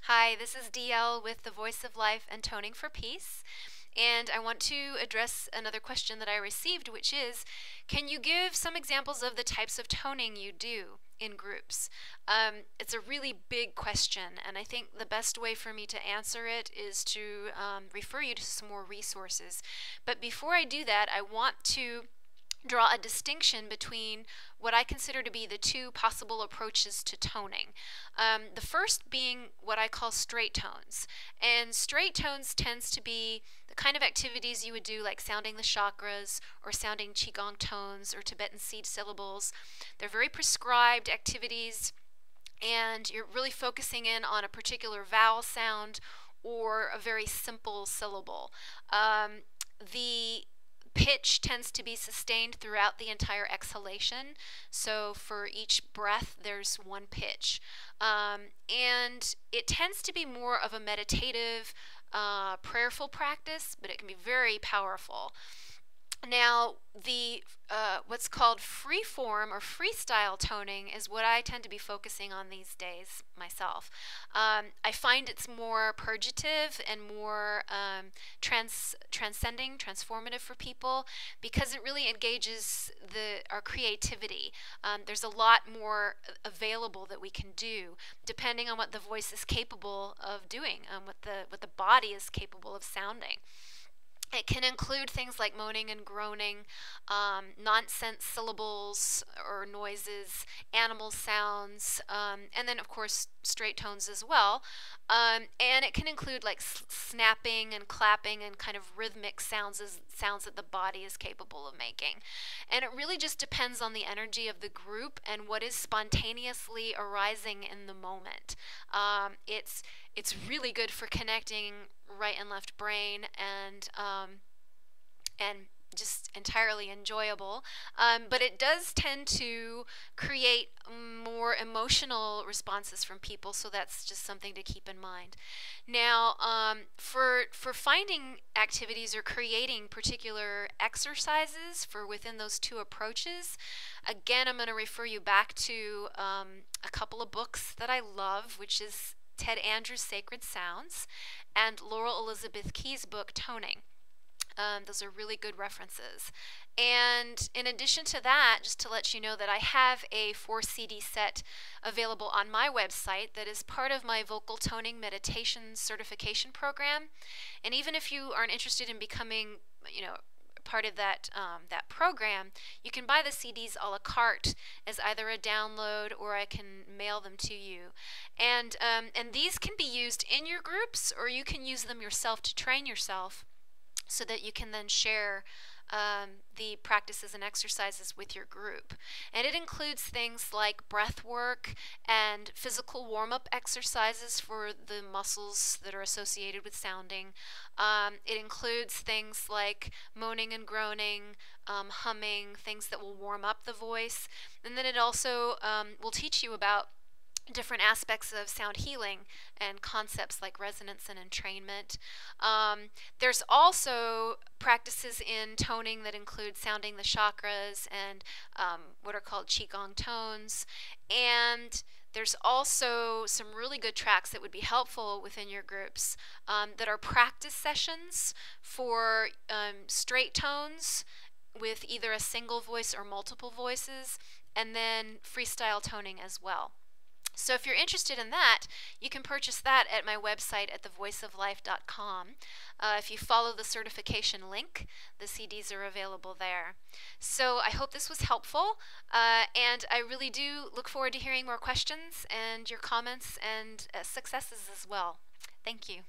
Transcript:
Hi, this is Dielle with the Voice of Life and Toning for Peace. And I want to address another question that I received, which is, can you give some examples of the types of toning you do in groups? It's a really big question, and I think the best way for me to answer it is to refer you to some more resources. But before I do that, I want to draw a distinction between what I consider to be the two possible approaches to toning. The first being what I call straight tones. And straight tones tends to be the kind of activities you would do, like sounding the chakras or sounding qigong tones or Tibetan seed syllables. They're very prescribed activities, and you're really focusing in on a particular vowel sound or a very simple syllable. The pitch tends to be sustained throughout the entire exhalation. So for each breath, there's one pitch. And it tends to be more of a meditative, prayerful practice, but it can be very powerful. Now, the what's called free form or freestyle toning is what I tend to be focusing on these days myself. I find it's more purgative and more transcending, transformative for people because it really engages our creativity. There's a lot more available that we can do depending on what the voice is capable of doing, what the body is capable of sounding. It can include things like moaning and groaning, nonsense syllables or noises, animal sounds, and then, of course, straight tones as well. And it can include like snapping and clapping and kind of rhythmic sounds that the body is capable of making. And it really just depends on the energy of the group and what is spontaneously arising in the moment. It's really good for connecting right and left brain and just entirely enjoyable, but it does tend to create more emotional responses from people, so that's just something to keep in mind. Now, for finding activities or creating particular exercises for within those two approaches, again, I'm going to refer you back to a couple of books that I love, which is Ted Andrews' Sacred Sounds and Laurel Elizabeth Key's book, Toning. Those are really good references. And in addition to that, just to let you know that I have a 4 CD set available on my website that is part of my vocal toning meditation certification program. And even if you aren't interested in becoming, part of that program, you can buy the CDs a la carte as either a download or I can mail them to you. And these can be used in your groups, or you can use them yourself to train yourself, so that you can then share the practices and exercises with your group. And it includes things like breath work and physical warm-up exercises for the muscles that are associated with sounding. It includes things like moaning and groaning, humming, things that will warm up the voice. And then it also will teach you about different aspects of sound healing and concepts like resonance and entrainment. There's also practices in toning that include sounding the chakras and what are called qigong tones. And there's also some really good tracks that would be helpful within your groups that are practice sessions for straight tones with either a single voice or multiple voices, and then freestyle toning as well. So if you're interested in that, you can purchase that at my website at thevoiceoflife.com. If you follow the certification link, the CDs are available there. So I hope this was helpful, and I really do look forward to hearing more questions and your comments and successes as well. Thank you.